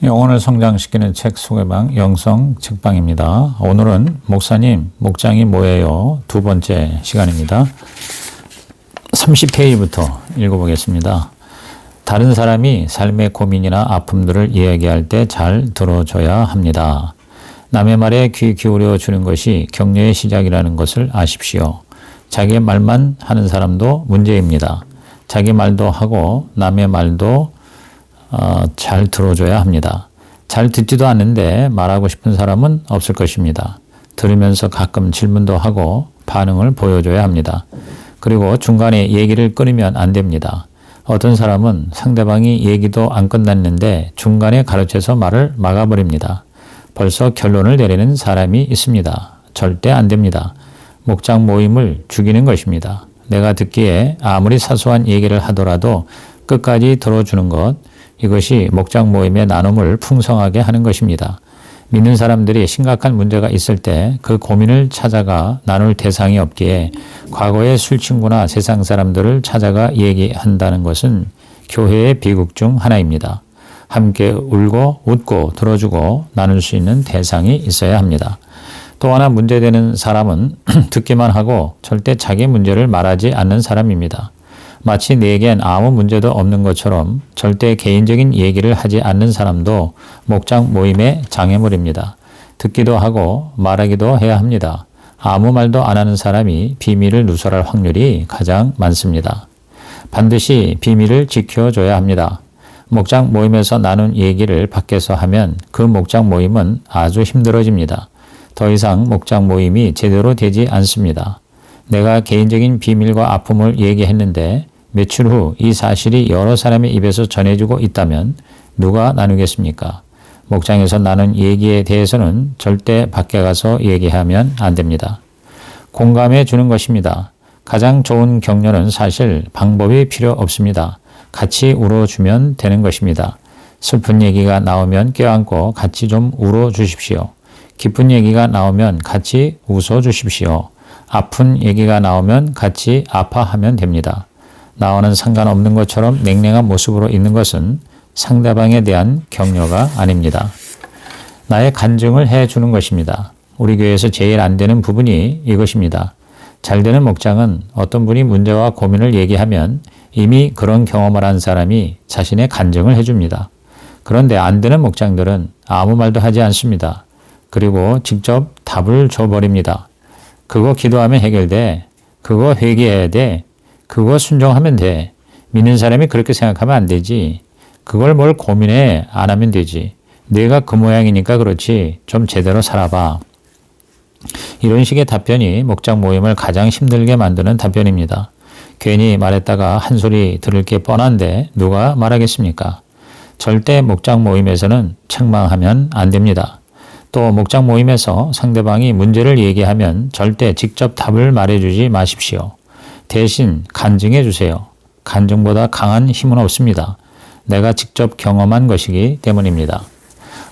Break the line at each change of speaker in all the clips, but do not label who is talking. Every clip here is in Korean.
영혼을 성장시키는 책 소개방 영성 책방입니다. 오늘은 목사님, 목장이 뭐예요? 두 번째 시간입니다. 30페이지부터 읽어보겠습니다. 다른 사람이 삶의 고민이나 아픔들을 이야기할 때 잘 들어줘야 합니다. 남의 말에 귀 기울여 주는 것이 격려의 시작이라는 것을 아십시오. 자기 말만 하는 사람도 문제입니다. 자기 말도 하고 남의 말도 잘 들어줘야 합니다. 잘 듣지도 않는데 말하고 싶은 사람은 없을 것입니다. 들으면서 가끔 질문도 하고 반응을 보여줘야 합니다. 그리고 중간에 얘기를 끊으면 안 됩니다. 어떤 사람은 상대방이 얘기도 안 끝났는데 중간에 가로채서 말을 막아버립니다. 벌써 결론을 내리는 사람이 있습니다. 절대 안 됩니다. 목장 모임을 죽이는 것입니다. 내가 듣기에 아무리 사소한 얘기를 하더라도 끝까지 들어주는 것, 이것이 목장 모임의 나눔을 풍성하게 하는 것입니다. 믿는 사람들이 심각한 문제가 있을 때 그 고민을 찾아가 나눌 대상이 없기에 과거의 술친구나 세상 사람들을 찾아가 얘기한다는 것은 교회의 비극 중 하나입니다. 함께 울고 웃고 들어주고 나눌 수 있는 대상이 있어야 합니다. 또 하나 문제되는 사람은 듣기만 하고 절대 자기 문제를 말하지 않는 사람입니다. 마치 내겐 아무 문제도 없는 것처럼 절대 개인적인 얘기를 하지 않는 사람도 목장 모임의 장애물입니다. 듣기도 하고 말하기도 해야 합니다. 아무 말도 안 하는 사람이 비밀을 누설할 확률이 가장 많습니다. 반드시 비밀을 지켜줘야 합니다. 목장 모임에서 나눈 얘기를 밖에서 하면 그 목장 모임은 아주 힘들어집니다. 더 이상 목장 모임이 제대로 되지 않습니다. 내가 개인적인 비밀과 아픔을 얘기했는데 며칠 후 이 사실이 여러 사람의 입에서 전해지고 있다면 누가 나누겠습니까? 목장에서 나눈 얘기에 대해서는 절대 밖에 가서 얘기하면 안 됩니다. 공감해 주는 것입니다. 가장 좋은 격려는 사실 방법이 필요 없습니다. 같이 울어주면 되는 것입니다. 슬픈 얘기가 나오면 껴안고 같이 좀 울어주십시오. 기쁜 얘기가 나오면 같이 웃어주십시오. 아픈 얘기가 나오면 같이 아파하면 됩니다. 나와는 상관없는 것처럼 냉랭한 모습으로 있는 것은 상대방에 대한 격려가 아닙니다. 나의 간증을 해주는 것입니다. 우리 교회에서 제일 안 되는 부분이 이것입니다. 잘 되는 목장은 어떤 분이 문제와 고민을 얘기하면 이미 그런 경험을 한 사람이 자신의 간증을 해줍니다. 그런데 안 되는 목장들은 아무 말도 하지 않습니다. 그리고 직접 답을 줘버립니다. 그거 기도하면 해결돼. 그거 회개해야 돼. 그거 순종하면 돼. 믿는 사람이 그렇게 생각하면 안 되지. 그걸 뭘 고민해 안 하면 되지. 내가 그 모양이니까 그렇지. 좀 제대로 살아봐. 이런 식의 답변이 목장 모임을 가장 힘들게 만드는 답변입니다. 괜히 말했다가 한 소리 들을 게 뻔한데 누가 말하겠습니까? 절대 목장 모임에서는 책망하면 안 됩니다. 또 목장 모임에서 상대방이 문제를 얘기하면 절대 직접 답을 말해주지 마십시오. 대신 간증해 주세요. 간증보다 강한 힘은 없습니다. 내가 직접 경험한 것이기 때문입니다.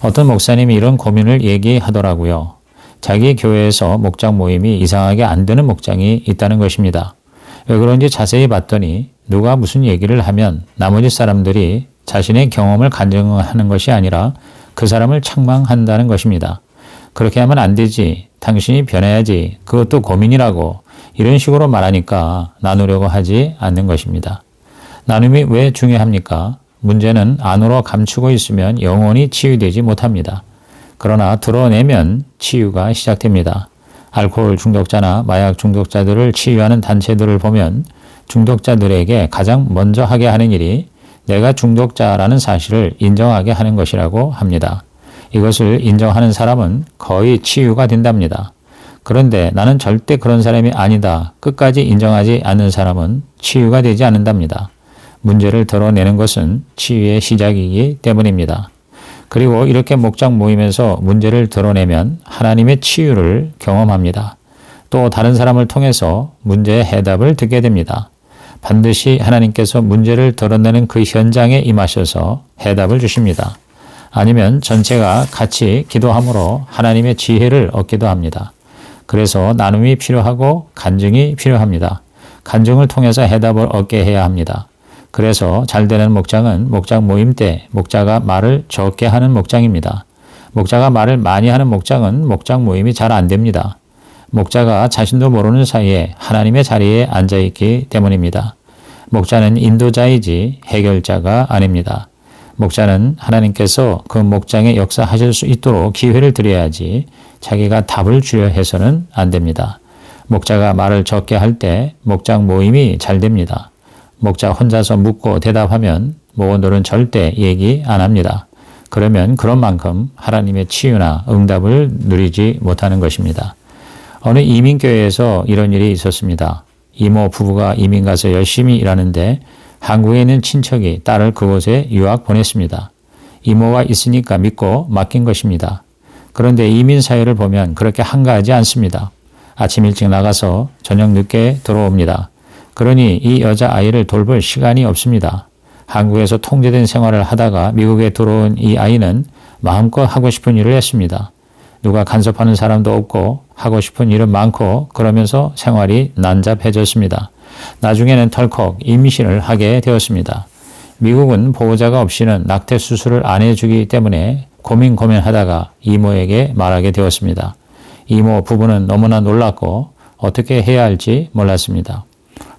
어떤 목사님이 이런 고민을 얘기하더라고요. 자기 교회에서 목장 모임이 이상하게 안 되는 목장이 있다는 것입니다. 왜 그런지 자세히 봤더니 누가 무슨 얘기를 하면 나머지 사람들이 자신의 경험을 간증하는 것이 아니라 그 사람을 책망한다는 것입니다. 그렇게 하면 안 되지. 당신이 변해야지. 그것도 고민이라고. 이런 식으로 말하니까 나누려고 하지 않는 것입니다. 나눔이 왜 중요합니까? 문제는 안으로 감추고 있으면 영원히 치유되지 못합니다. 그러나 드러내면 치유가 시작됩니다. 알코올 중독자나 마약 중독자들을 치유하는 단체들을 보면 중독자들에게 가장 먼저 하게 하는 일이 내가 중독자라는 사실을 인정하게 하는 것이라고 합니다. 이것을 인정하는 사람은 거의 치유가 된답니다. 그런데 나는 절대 그런 사람이 아니다. 끝까지 인정하지 않는 사람은 치유가 되지 않는답니다. 문제를 드러내는 것은 치유의 시작이기 때문입니다. 그리고 이렇게 목장 모임에서 문제를 드러내면 하나님의 치유를 경험합니다. 또 다른 사람을 통해서 문제의 해답을 듣게 됩니다. 반드시 하나님께서 문제를 드러내는 그 현장에 임하셔서 해답을 주십니다. 아니면 전체가 같이 기도함으로 하나님의 지혜를 얻기도 합니다. 그래서 나눔이 필요하고 간증이 필요합니다. 간증을 통해서 해답을 얻게 해야 합니다. 그래서 잘 되는 목장은 목장 모임 때 목자가 말을 적게 하는 목장입니다. 목자가 말을 많이 하는 목장은 목장 모임이 잘 안 됩니다. 목자가 자신도 모르는 사이에 하나님의 자리에 앉아있기 때문입니다. 목자는 인도자이지 해결자가 아닙니다. 목자는 하나님께서 그 목장에 역사하실 수 있도록 기회를 드려야지 자기가 답을 주려 해서는 안 됩니다. 목자가 말을 적게 할 때 목장 모임이 잘 됩니다. 목자 혼자서 묻고 대답하면 모원들은 절대 얘기 안 합니다. 그러면 그런 만큼 하나님의 치유나 응답을 누리지 못하는 것입니다. 어느 이민교회에서 이런 일이 있었습니다. 이모 부부가 이민 가서 열심히 일하는데 한국에 있는 친척이 딸을 그곳에 유학 보냈습니다. 이모가 있으니까 믿고 맡긴 것입니다. 그런데 이민 사회를 보면 그렇게 한가하지 않습니다. 아침 일찍 나가서 저녁 늦게 들어옵니다. 그러니 이 여자아이를 돌볼 시간이 없습니다. 한국에서 통제된 생활을 하다가 미국에 들어온 이 아이는 마음껏 하고 싶은 일을 했습니다. 누가 간섭하는 사람도 없고 하고 싶은 일은 많고 그러면서 생활이 난잡해졌습니다. 나중에는 덜컥 임신을 하게 되었습니다. 미국은 보호자가 없이는 낙태 수술을 안 해주기 때문에 고민하다가 이모에게 말하게 되었습니다. 이모 부부는 너무나 놀랐고 어떻게 해야 할지 몰랐습니다.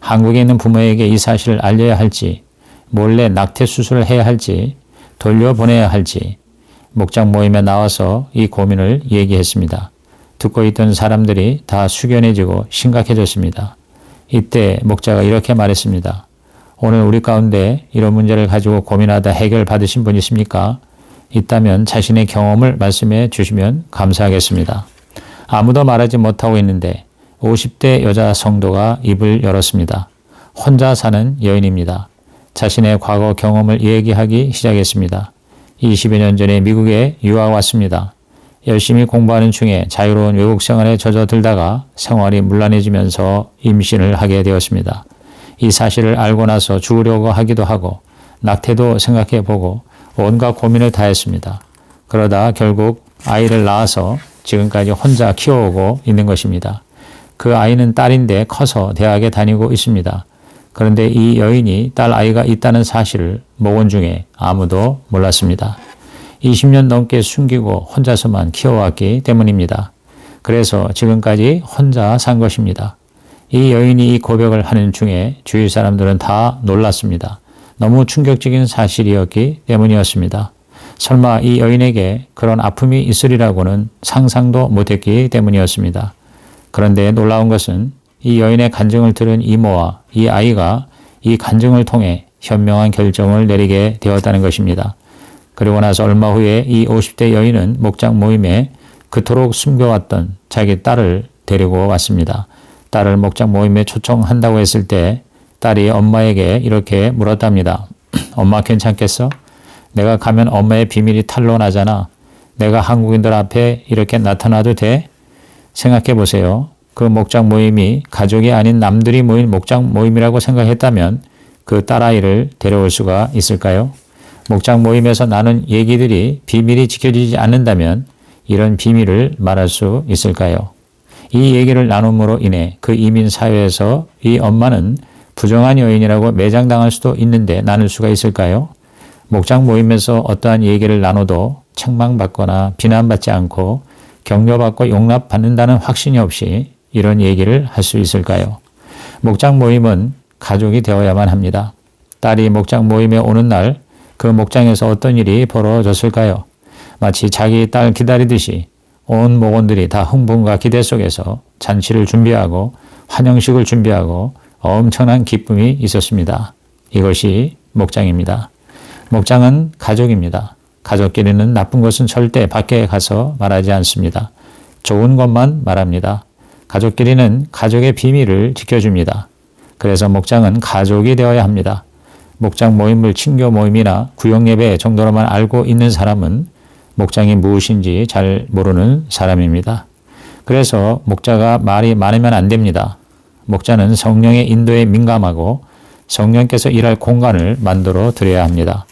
한국에 있는 부모에게 이 사실을 알려야 할지, 몰래 낙태 수술을 해야 할지, 돌려보내야 할지 목장 모임에 나와서 이 고민을 얘기했습니다. 듣고 있던 사람들이 다 숙연해지고 심각해졌습니다. 이때 목자가 이렇게 말했습니다. 오늘 우리 가운데 이런 문제를 가지고 고민하다 해결받으신 분 있습니까? 있다면 자신의 경험을 말씀해 주시면 감사하겠습니다. 아무도 말하지 못하고 있는데 50대 여자 성도가 입을 열었습니다. 혼자 사는 여인입니다. 자신의 과거 경험을 얘기하기 시작했습니다. 20여 년 전에 미국에 유학 왔습니다. 열심히 공부하는 중에 자유로운 외국 생활에 젖어들다가 생활이 문란해지면서 임신을 하게 되었습니다. 이 사실을 알고 나서 죽으려고 하기도 하고 낙태도 생각해보고 온갖 고민을 다 했습니다. 그러다 결국 아이를 낳아서 지금까지 혼자 키워오고 있는 것입니다. 그 아이는 딸인데 커서 대학에 다니고 있습니다. 그런데 이 여인이 딸 아이가 있다는 사실을 모원 중에 아무도 몰랐습니다. 20년 넘게 숨기고 혼자서만 키워왔기 때문입니다. 그래서 지금까지 혼자 산 것입니다. 이 여인이 이 고백을 하는 중에 주위 사람들은 다 놀랐습니다. 너무 충격적인 사실이었기 때문이었습니다. 설마 이 여인에게 그런 아픔이 있으리라고는 상상도 못했기 때문이었습니다. 그런데 놀라운 것은 이 여인의 간증을 들은 이모와 이 아이가 이 간증을 통해 현명한 결정을 내리게 되었다는 것입니다. 그리고 나서 얼마 후에 이 50대 여인은 목장 모임에 그토록 숨겨왔던 자기 딸을 데리고 왔습니다. 딸을 목장 모임에 초청한다고 했을 때 딸이 엄마에게 이렇게 물었답니다. 엄마 괜찮겠어? 내가 가면 엄마의 비밀이 탄로나잖아. 내가 한국인들 앞에 이렇게 나타나도 돼? 생각해 보세요. 그 목장 모임이 가족이 아닌 남들이 모인 목장 모임이라고 생각했다면 그 딸아이를 데려올 수가 있을까요? 목장 모임에서 나눈 얘기들이 비밀이 지켜지지 않는다면 이런 비밀을 말할 수 있을까요? 이 얘기를 나눔으로 인해 그 이민 사회에서 이 엄마는 부정한 여인이라고 매장당할 수도 있는데 나눌 수가 있을까요? 목장 모임에서 어떠한 얘기를 나눠도 책망받거나 비난받지 않고 격려받고 용납받는다는 확신이 없이 이런 얘기를 할 수 있을까요? 목장 모임은 가족이 되어야만 합니다. 딸이 목장 모임에 오는 날 그 목장에서 어떤 일이 벌어졌을까요? 마치 자기 딸 기다리듯이 온 목원들이 다 흥분과 기대 속에서 잔치를 준비하고 환영식을 준비하고 엄청난 기쁨이 있었습니다. 이것이 목장입니다. 목장은 가족입니다. 가족끼리는 나쁜 것은 절대 밖에 가서 말하지 않습니다. 좋은 것만 말합니다. 가족끼리는 가족의 비밀을 지켜줍니다. 그래서 목장은 가족이 되어야 합니다. 목장 모임을 친교 모임이나 구역예배 정도로만 알고 있는 사람은 목장이 무엇인지 잘 모르는 사람입니다. 그래서 목자가 말이 많으면 안 됩니다. 목자는 성령의 인도에 민감하고 성령께서 일할 공간을 만들어 드려야 합니다.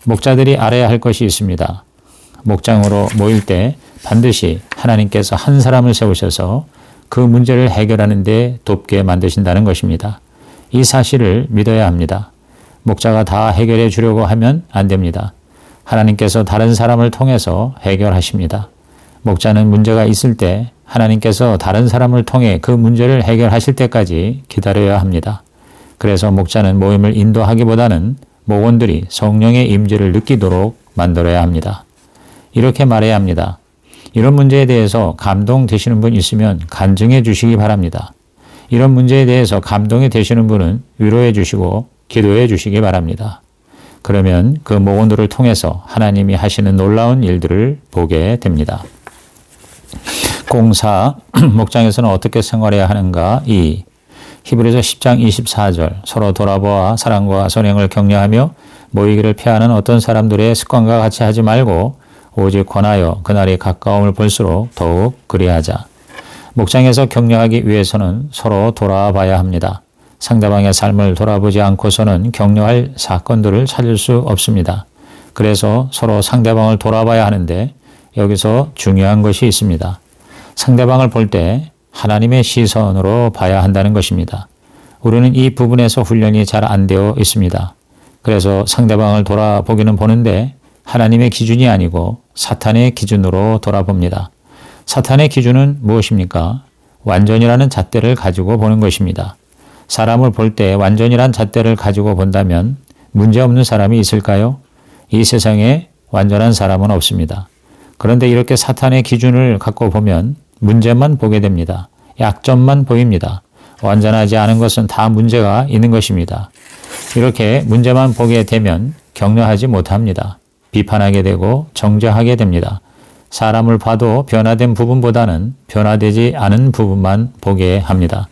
목자들이 알아야 할 것이 있습니다. 목장으로 모일 때 반드시 하나님께서 한 사람을 세우셔서 그 문제를 해결하는 데 돕게 만드신다는 것입니다. 이 사실을 믿어야 합니다. 목자가 다 해결해 주려고 하면 안 됩니다. 하나님께서 다른 사람을 통해서 해결하십니다. 목자는 문제가 있을 때 하나님께서 다른 사람을 통해 그 문제를 해결하실 때까지 기다려야 합니다. 그래서 목자는 모임을 인도하기보다는 목원들이 성령의 임재를 느끼도록 만들어야 합니다. 이렇게 말해야 합니다. 이런 문제에 대해서 감동되시는 분 있으면 간증해 주시기 바랍니다. 이런 문제에 대해서 감동이 되시는 분은 위로해 주시고 기도해 주시기 바랍니다. 그러면 그 목원들을 통해서 하나님이 하시는 놀라운 일들을 보게 됩니다. 공사, 목장에서는 어떻게 생활해야 하는가? 2. 히브리서 10장 24절 서로 돌아보아 사랑과 선행을 격려하며 모이기를 피하는 어떤 사람들의 습관과 같이 하지 말고 오직 권하여 그날이 가까움을 볼수록 더욱 그리하자. 목장에서 격려하기 위해서는 서로 돌아봐야 합니다. 상대방의 삶을 돌아보지 않고서는 격려할 사건들을 찾을 수 없습니다. 그래서 서로 상대방을 돌아봐야 하는데 여기서 중요한 것이 있습니다. 상대방을 볼 때 하나님의 시선으로 봐야 한다는 것입니다. 우리는 이 부분에서 훈련이 잘 안 되어 있습니다. 그래서 상대방을 돌아보기는 보는데 하나님의 기준이 아니고 사탄의 기준으로 돌아봅니다. 사탄의 기준은 무엇입니까? 완전이라는 잣대를 가지고 보는 것입니다. 사람을 볼 때 완전이란 잣대를 가지고 본다면 문제없는 사람이 있을까요? 이 세상에 완전한 사람은 없습니다. 그런데 이렇게 사탄의 기준을 갖고 보면 문제만 보게 됩니다. 약점만 보입니다. 완전하지 않은 것은 다 문제가 있는 것입니다. 이렇게 문제만 보게 되면 격려하지 못합니다. 비판하게 되고 정죄하게 됩니다. 사람을 봐도 변화된 부분보다는 변화되지 않은 부분만 보게 합니다.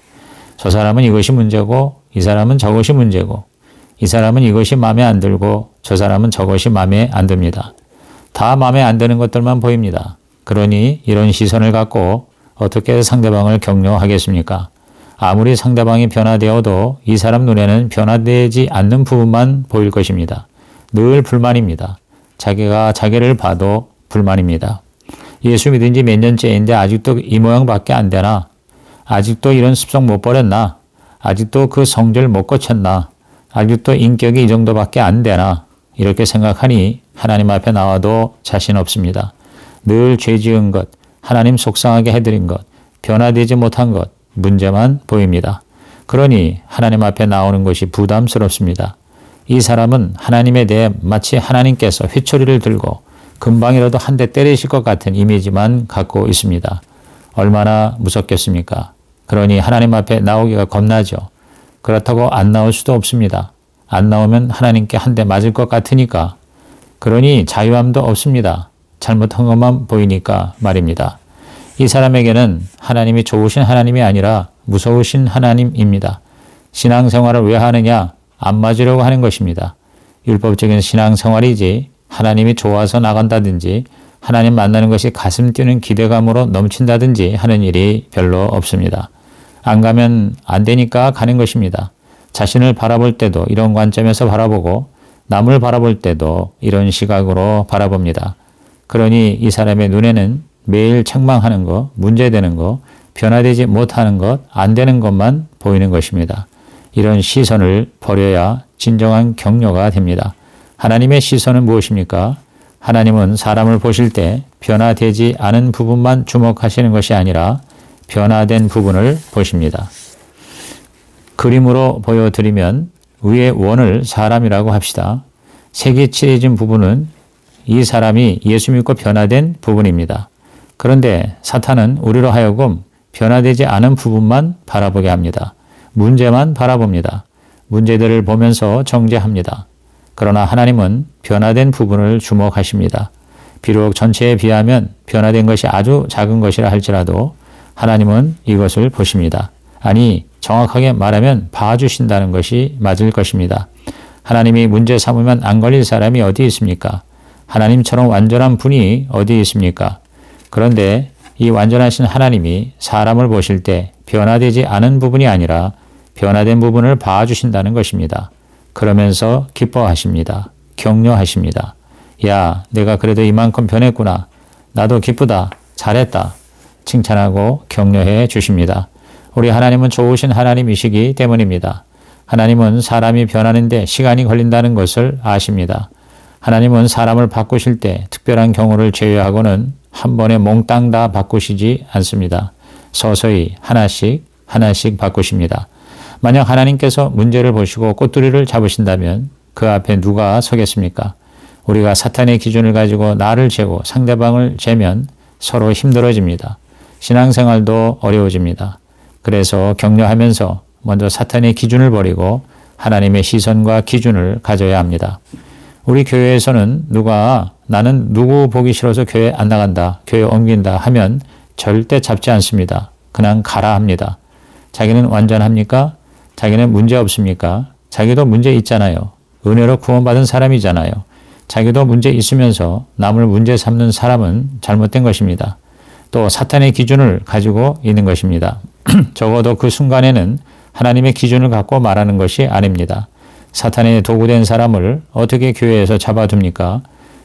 저 사람은 이것이 문제고 이 사람은 저것이 문제고 이 사람은 이것이 마음에 안 들고 저 사람은 저것이 마음에 안 듭니다. 다 마음에 안 드는 것들만 보입니다. 그러니 이런 시선을 갖고 어떻게 상대방을 격려하겠습니까? 아무리 상대방이 변화되어도 이 사람 눈에는 변화되지 않는 부분만 보일 것입니다. 늘 불만입니다. 자기가 자기를 봐도 불만입니다. 예수 믿은 지 몇 년째인데 아직도 이 모양밖에 안 되나? 아직도 이런 습성 못 버렸나? 아직도 그 성질 못 고쳤나? 아직도 인격이 이 정도밖에 안 되나? 이렇게 생각하니 하나님 앞에 나와도 자신 없습니다. 늘 죄 지은 것, 하나님 속상하게 해드린 것, 변화되지 못한 것, 문제만 보입니다. 그러니 하나님 앞에 나오는 것이 부담스럽습니다. 이 사람은 하나님에 대해 마치 하나님께서 회초리를 들고 금방이라도 한 대 때리실 것 같은 이미지만 갖고 있습니다. 얼마나 무섭겠습니까? 그러니 하나님 앞에 나오기가 겁나죠. 그렇다고 안 나올 수도 없습니다. 안 나오면 하나님께 한 대 맞을 것 같으니까. 그러니 자유함도 없습니다. 잘못한 것만 보이니까 말입니다. 이 사람에게는 하나님이 좋으신 하나님이 아니라 무서우신 하나님입니다. 신앙생활을 왜 하느냐? 안 맞으려고 하는 것입니다. 율법적인 신앙생활이지 하나님이 좋아서 나간다든지 하나님 만나는 것이 가슴 뛰는 기대감으로 넘친다든지 하는 일이 별로 없습니다. 안 가면 안 되니까 가는 것입니다. 자신을 바라볼 때도 이런 관점에서 바라보고 남을 바라볼 때도 이런 시각으로 바라봅니다. 그러니 이 사람의 눈에는 매일 책망하는 것, 문제되는 것, 변화되지 못하는 것, 안 되는 것만 보이는 것입니다. 이런 시선을 버려야 진정한 격려가 됩니다. 하나님의 시선은 무엇입니까? 하나님은 사람을 보실 때 변화되지 않은 부분만 주목하시는 것이 아니라 변화된 부분을 보십니다. 그림으로 보여드리면 위에 원을 사람이라고 합시다. 색이 칠해진 부분은 이 사람이 예수 믿고 변화된 부분입니다. 그런데 사탄은 우리로 하여금 변화되지 않은 부분만 바라보게 합니다. 문제만 바라봅니다. 문제들을 보면서 정죄합니다. 그러나 하나님은 변화된 부분을 주목하십니다. 비록 전체에 비하면 변화된 것이 아주 작은 것이라 할지라도 하나님은 이것을 보십니다. 아니, 정확하게 말하면 봐주신다는 것이 맞을 것입니다. 하나님이 문제 삼으면 안 걸릴 사람이 어디 있습니까? 하나님처럼 완전한 분이 어디 있습니까? 그런데 이 완전하신 하나님이 사람을 보실 때 변화되지 않은 부분이 아니라 변화된 부분을 봐주신다는 것입니다. 그러면서 기뻐하십니다. 격려하십니다. 야, 내가 그래도 이만큼 변했구나. 나도 기쁘다. 잘했다. 칭찬하고 격려해 주십니다. 우리 하나님은 좋으신 하나님이시기 때문입니다. 하나님은 사람이 변하는데 시간이 걸린다는 것을 아십니다. 하나님은 사람을 바꾸실 때 특별한 경우를 제외하고는 한 번에 몽땅 다 바꾸시지 않습니다. 서서히 하나씩 바꾸십니다. 만약 하나님께서 문제를 보시고 꼬투리를 잡으신다면 그 앞에 누가 서겠습니까? 우리가 사탄의 기준을 가지고 나를 재고 상대방을 재면 서로 힘들어집니다. 신앙생활도 어려워집니다. 그래서 격려하면서 먼저 사탄의 기준을 버리고 하나님의 시선과 기준을 가져야 합니다. 우리 교회에서는 누가 나는 누구 보기 싫어서 교회 안 나간다, 교회 옮긴다 하면 절대 잡지 않습니다. 그냥 가라 합니다. 자기는 완전합니까? 자기는 문제 없습니까? 자기도 문제 있잖아요. 은혜로 구원받은 사람이잖아요. 자기도 문제 있으면서 남을 문제 삼는 사람은 잘못된 것입니다. 또 사탄의 기준을 가지고 있는 것입니다. 적어도 그 순간에는 하나님의 기준을 갖고 말하는 것이 아닙니다. 사탄의 도구된 사람을 어떻게 교회에서 잡아둡니까?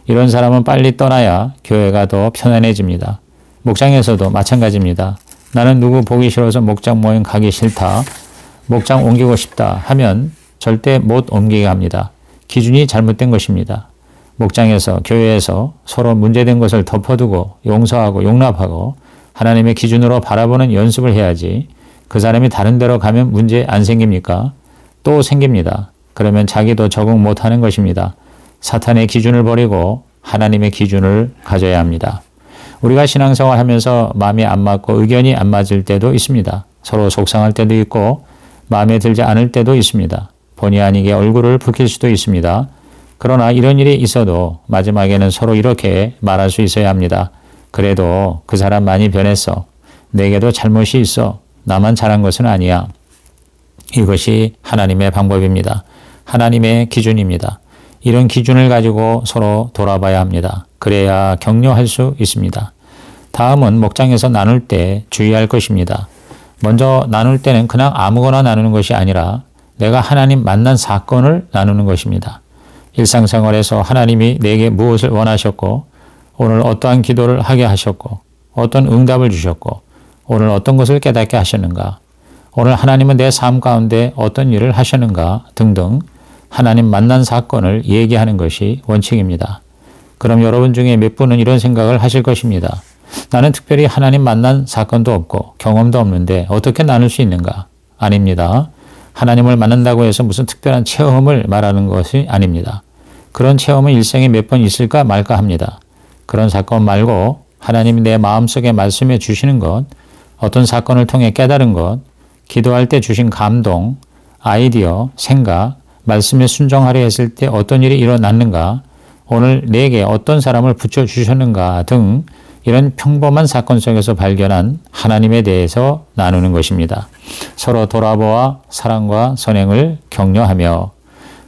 이런 사람은 빨리 떠나야 교회가 더 편안해집니다. 목장에서도 마찬가지입니다. 나는 누구 보기 싫어서 목장 모임 가기 싫다. 목장 옮기고 싶다 하면 절대 못 옮기게 합니다. 기준이 잘못된 것입니다. 목장에서 교회에서 서로 문제된 것을 덮어두고 용서하고 용납하고 하나님의 기준으로 바라보는 연습을 해야지. 그 사람이 다른 데로 가면 문제 안 생깁니까? 또 생깁니다. 그러면 자기도 적응 못하는 것입니다. 사탄의 기준을 버리고 하나님의 기준을 가져야 합니다. 우리가 신앙생활 하면서 마음이 안 맞고 의견이 안 맞을 때도 있습니다. 서로 속상할 때도 있고 마음에 들지 않을 때도 있습니다. 본의 아니게 얼굴을 붉힐 수도 있습니다. 그러나 이런 일이 있어도 마지막에는 서로 이렇게 말할 수 있어야 합니다. 그래도 그 사람 많이 변했어. 내게도 잘못이 있어. 나만 잘한 것은 아니야. 이것이 하나님의 방법입니다. 하나님의 기준입니다. 이런 기준을 가지고 서로 돌아봐야 합니다. 그래야 격려할 수 있습니다. 다음은 목장에서 나눌 때 주의할 것입니다. 먼저 나눌 때는 그냥 아무거나 나누는 것이 아니라 내가 하나님 만난 사건을 나누는 것입니다. 일상생활에서 하나님이 내게 무엇을 원하셨고 오늘 어떠한 기도를 하게 하셨고 어떤 응답을 주셨고 오늘 어떤 것을 깨닫게 하셨는가 오늘 하나님은 내 삶 가운데 어떤 일을 하셨는가 등등 하나님 만난 사건을 얘기하는 것이 원칙입니다. 그럼 여러분 중에 몇 분은 이런 생각을 하실 것입니다. 나는 특별히 하나님 만난 사건도 없고 경험도 없는데 어떻게 나눌 수 있는가? 아닙니다. 하나님을 만난다고 해서 무슨 특별한 체험을 말하는 것이 아닙니다. 그런 체험은 일생에 몇 번 있을까 말까 합니다. 그런 사건 말고 하나님이 내 마음속에 말씀해 주시는 것, 어떤 사건을 통해 깨달은 것, 기도할 때 주신 감동, 아이디어, 생각, 말씀에 순종하려 했을 때 어떤 일이 일어났는가, 오늘 내게 어떤 사람을 붙여주셨는가 등 이런 평범한 사건 속에서 발견한 하나님에 대해서 나누는 것입니다. 서로 돌아보아 사랑과 선행을 격려하며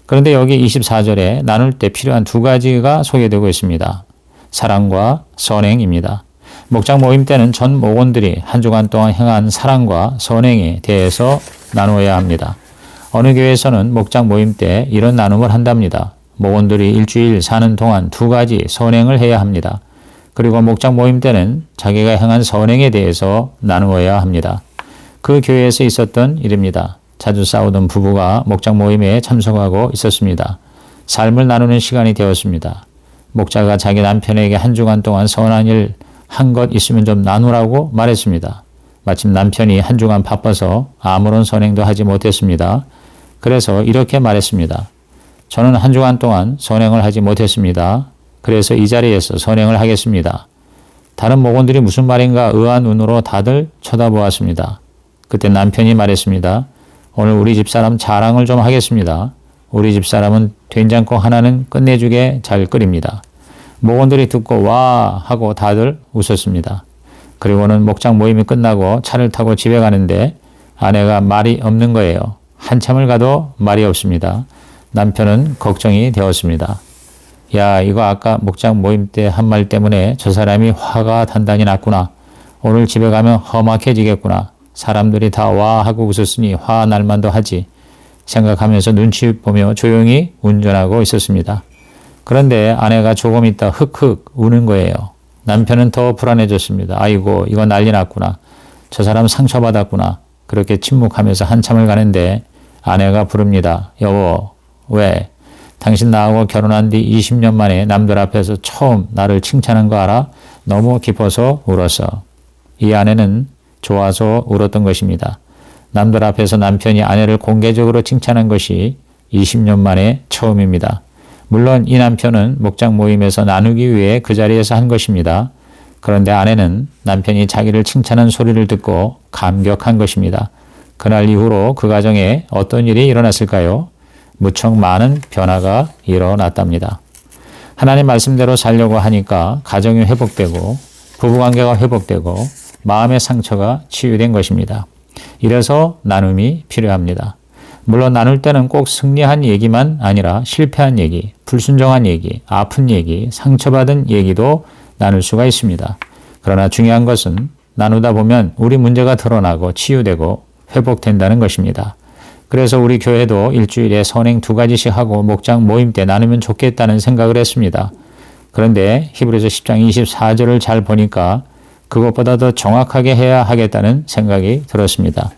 그런데 여기 24절에 나눌 때 필요한 두 가지가 소개되고 있습니다. 사랑과 선행입니다. 목장 모임 때는 전 목원들이 한 주간 동안 행한 사랑과 선행에 대해서 나누어야 합니다. 어느 교회에서는 목장 모임 때 이런 나눔을 한답니다. 목원들이 일주일 사는 동안 두 가지 선행을 해야 합니다. 그리고 목장 모임 때는 자기가 행한 선행에 대해서 나누어야 합니다. 그 교회에서 있었던 일입니다. 자주 싸우던 부부가 목장 모임에 참석하고 있었습니다. 삶을 나누는 시간이 되었습니다. 목자가 자기 남편에게 한 주간 동안 선한 일 한 것 있으면 좀 나누라고 말했습니다. 마침 남편이 한 주간 바빠서 아무런 선행도 하지 못했습니다. 그래서 이렇게 말했습니다. 저는 한 주간 동안 선행을 하지 못했습니다. 그래서 이 자리에서 선행을 하겠습니다. 다른 목원들이 무슨 말인가 의아한 눈으로 다들 쳐다보았습니다. 그때 남편이 말했습니다. 오늘 우리 집사람 자랑을 좀 하겠습니다. 우리 집사람은 된장국 하나는 끝내주게 잘 끓입니다. 목원들이 듣고 와 하고 다들 웃었습니다. 그리고는 목장 모임이 끝나고 차를 타고 집에 가는데 아내가 말이 없는 거예요. 한참을 가도 말이 없습니다. 남편은 걱정이 되었습니다. 야, 이거 아까 목장 모임 때 한 말 때문에 저 사람이 화가 단단히 났구나. 오늘 집에 가면 험악해지겠구나. 사람들이 다 와 하고 웃었으니 화 날 만도 하지. 생각하면서 눈치 보며 조용히 운전하고 있었습니다. 그런데 아내가 조금 있다 흑흑 우는 거예요. 남편은 더 불안해졌습니다. 아이고 이거 난리 났구나. 저 사람 상처받았구나. 그렇게 침묵하면서 한참을 가는데 아내가 부릅니다. 여보, 왜? 당신 나하고 결혼한 뒤 20년 만에 남들 앞에서 처음 나를 칭찬한 거 알아? 너무 기뻐서 울었어. 이 아내는 좋아서 울었던 것입니다. 남들 앞에서 남편이 아내를 공개적으로 칭찬한 것이 20년 만에 처음입니다. 물론 이 남편은 목장 모임에서 나누기 위해 그 자리에서 한 것입니다. 그런데 아내는 남편이 자기를 칭찬한 소리를 듣고 감격한 것입니다. 그날 이후로 그 가정에 어떤 일이 일어났을까요? 무척 많은 변화가 일어났답니다. 하나님 말씀대로 살려고 하니까 가정이 회복되고 부부관계가 회복되고 마음의 상처가 치유된 것입니다. 이래서 나눔이 필요합니다. 물론 나눌 때는 꼭 승리한 얘기만 아니라 실패한 얘기, 불순종한 얘기, 아픈 얘기, 상처받은 얘기도 나눌 수가 있습니다. 그러나 중요한 것은 나누다 보면 우리 문제가 드러나고 치유되고 회복된다는 것입니다. 그래서 우리 교회도 일주일에 선행 2가지씩 하고 목장 모임 때 나누면 좋겠다는 생각을 했습니다. 그런데 히브리서 10장 24절을 잘 보니까 그것보다 더 정확하게 해야 하겠다는 생각이 들었습니다.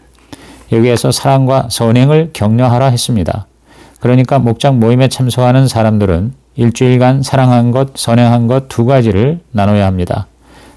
여기에서 사랑과 선행을 격려하라 했습니다. 그러니까 목장 모임에 참석하는 사람들은 일주일간 사랑한 것, 선행한 것 2가지를 나눠야 합니다.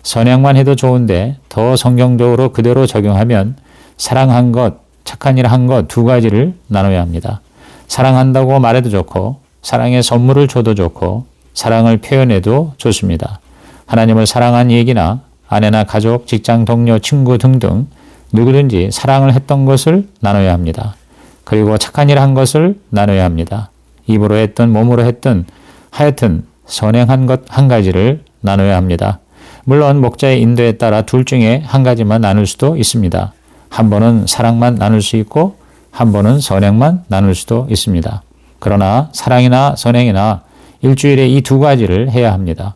선행만 해도 좋은데 더 성경적으로 그대로 적용하면 사랑한 것, 착한 일 한 것 2가지를 나눠야 합니다. 사랑한다고 말해도 좋고 사랑의 선물을 줘도 좋고 사랑을 표현해도 좋습니다. 하나님을 사랑한 얘기나 아내나 가족, 직장 동료, 친구 등등 누구든지 사랑을 했던 것을 나눠야 합니다. 그리고 착한 일 한 것을 나눠야 합니다. 입으로 했든 몸으로 했든 하여튼 선행한 것 1가지를 나눠야 합니다. 물론 목자의 인도에 따라 둘 중에 1가지만 나눌 수도 있습니다. 한 번은 사랑만 나눌 수 있고 한 번은 선행만 나눌 수도 있습니다. 그러나 사랑이나 선행이나 일주일에 이 2가지를 해야 합니다.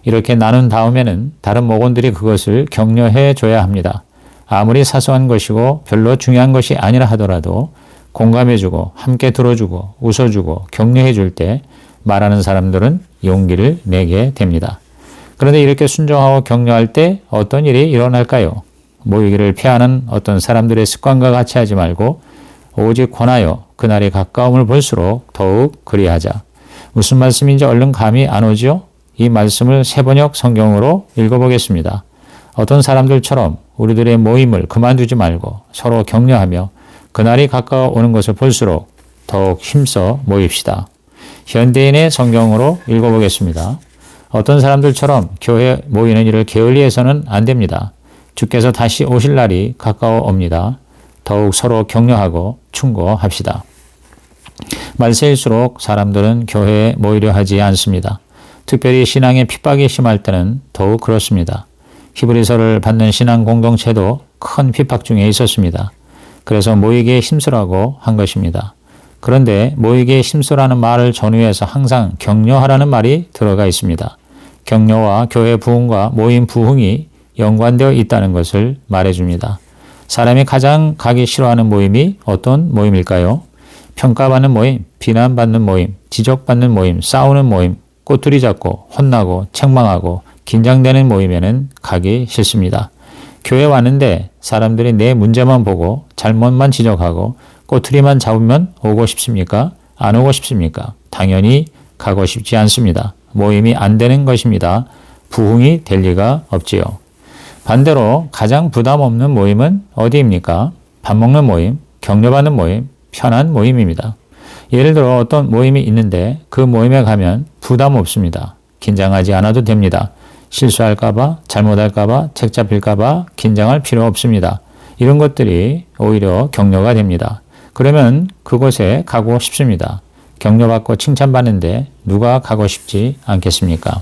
이렇게 나눈 다음에는 다른 목원들이 그것을 격려해 줘야 합니다. 아무리 사소한 것이고 별로 중요한 것이 아니라 하더라도 공감해주고 함께 들어주고 웃어주고 격려해줄 때 말하는 사람들은 용기를 내게 됩니다. 그런데 이렇게 순종하고 격려할 때 어떤 일이 일어날까요? 모이기를 피하는 어떤 사람들의 습관과 같이 하지 말고 오직 권하여 그날이 가까움을 볼수록 더욱 그리하자. 무슨 말씀인지 얼른 감이 안 오죠? 이 말씀을 세번역 성경으로 읽어보겠습니다. 어떤 사람들처럼 우리들의 모임을 그만두지 말고 서로 격려하며 그날이 가까워 오는 것을 볼수록 더욱 힘써 모입시다. 현대인의 성경으로 읽어보겠습니다. 어떤 사람들처럼 교회 모이는 일을 게을리해서는 안 됩니다. 주께서 다시 오실 날이 가까워 옵니다. 더욱 서로 격려하고 충고합시다. 말세일수록 사람들은 교회에 모이려 하지 않습니다. 특별히 신앙의 핍박이 심할 때는 더욱 그렇습니다. 히브리서를 받는 신앙 공동체도 큰 핍박 중에 있었습니다. 그래서 모이기에 힘쓰라고 한 것입니다. 그런데 모이기에 힘쓰라는 말을 전후해서 항상 격려하라는 말이 들어가 있습니다. 격려와 교회 부흥과 모임 부흥이 연관되어 있다는 것을 말해줍니다. 사람이 가장 가기 싫어하는 모임이 어떤 모임일까요? 평가받는 모임, 비난받는 모임, 지적받는 모임, 싸우는 모임, 꼬투리 잡고 혼나고 책망하고 긴장되는 모임에는 가기 싫습니다. 교회 왔는데 사람들이 내 문제만 보고 잘못만 지적하고 꼬투리만 잡으면 오고 싶습니까? 안 오고 싶습니까? 당연히 가고 싶지 않습니다. 모임이 안 되는 것입니다. 부흥이 될 리가 없지요. 반대로 가장 부담 없는 모임은 어디입니까? 밥 먹는 모임, 격려받는 모임, 편한 모임입니다. 예를 들어 어떤 모임이 있는데 그 모임에 가면 부담 없습니다. 긴장하지 않아도 됩니다. 실수할까봐, 잘못할까봐, 책 잡힐까봐 긴장할 필요 없습니다. 이런 것들이 오히려 격려가 됩니다. 그러면 그곳에 가고 싶습니다. 격려받고 칭찬받는데 누가 가고 싶지 않겠습니까?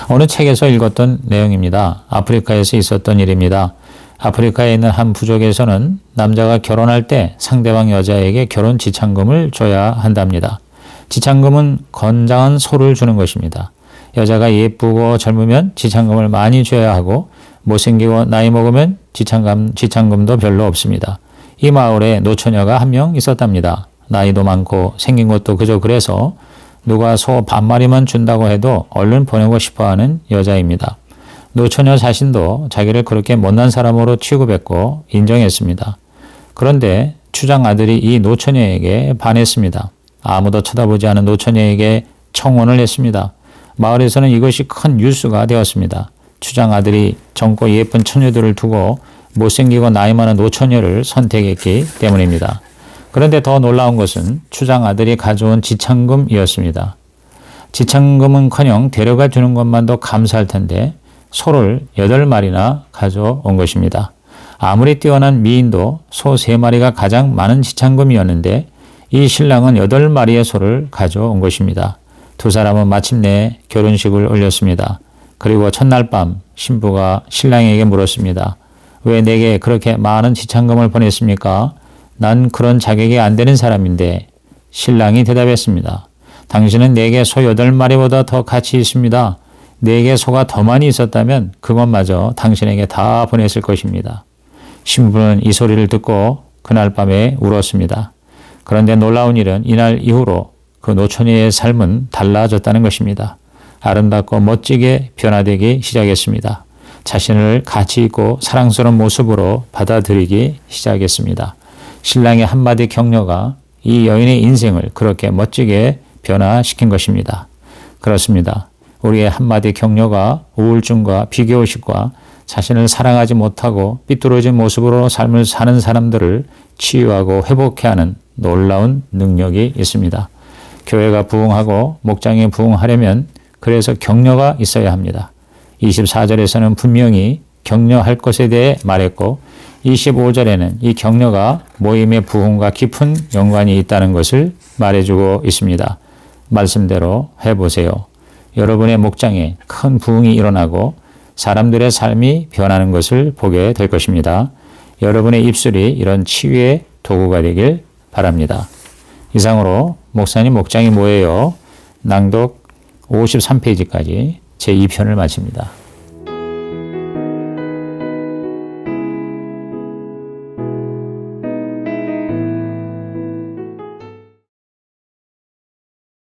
어느 책에서 읽었던 내용입니다. 아프리카에서 있었던 일입니다. 아프리카에 있는 한 부족에서는 남자가 결혼할 때 상대방 여자에게 결혼 지참금을 줘야 한답니다. 지참금은 건장한 소를 주는 것입니다. 여자가 예쁘고 젊으면 지참금을 많이 줘야 하고 못생기고 나이 먹으면 지참금도 별로 없습니다. 이 마을에 노처녀가 한 명 있었답니다. 나이도 많고 생긴 것도 그저 그래서 누가 소 반마리만 준다고 해도 얼른 보내고 싶어하는 여자입니다. 노처녀 자신도 자기를 그렇게 못난 사람으로 취급했고 인정했습니다. 그런데 추장 아들이 이 노처녀에게 반했습니다. 아무도 쳐다보지 않은 노처녀에게 청혼을 했습니다. 마을에서는 이것이 큰 뉴스가 되었습니다. 추장 아들이 젊고 예쁜 처녀들을 두고 못생기고 나이 많은 노처녀를 선택했기 때문입니다. 그런데 더 놀라운 것은 추장 아들이 가져온 지참금이었습니다. 지참금은커녕 데려가 주는 것만도 감사할 텐데 소를 8마리나 가져온 것입니다. 아무리 뛰어난 미인도 소 3마리가 가장 많은 지참금이었는데 이 신랑은 8마리의 소를 가져온 것입니다. 두 사람은 마침내 결혼식을 올렸습니다. 그리고 첫날 밤 신부가 신랑에게 물었습니다. 왜 내게 그렇게 많은 지참금을 보냈습니까? 난 그런 자격이 안 되는 사람인데. 신랑이 대답했습니다. 당신은 내게 소 8마리보다 더 가치 있습니다. 내게 소가 더 많이 있었다면 그것마저 당신에게 다 보냈을 것입니다. 신부는 이 소리를 듣고 그날 밤에 울었습니다. 그런데 놀라운 일은 이날 이후로 그 노처녀의 삶은 달라졌다는 것입니다. 아름답고 멋지게 변화되기 시작했습니다. 자신을 가치 있고 사랑스러운 모습으로 받아들이기 시작했습니다. 신랑의 한마디 격려가 이 여인의 인생을 그렇게 멋지게 변화시킨 것입니다. 그렇습니다. 우리의 한마디 격려가 우울증과 비교의식과 자신을 사랑하지 못하고 삐뚤어진 모습으로 삶을 사는 사람들을 치유하고 회복케 하는 놀라운 능력이 있습니다. 교회가 부흥하고 목장이 부흥하려면 그래서 격려가 있어야 합니다. 24절에서는 분명히 격려할 것에 대해 말했고 25절에는 이 격려가 모임의 부흥과 깊은 연관이 있다는 것을 말해주고 있습니다. 말씀대로 해보세요. 여러분의 목장에 큰 부흥이 일어나고 사람들의 삶이 변하는 것을 보게 될 것입니다. 여러분의 입술이 이런 치유의 도구가 되길 바랍니다. 이상으로 목사님 목장이 뭐예요? 낭독 53페이지까지 제2편을 마칩니다.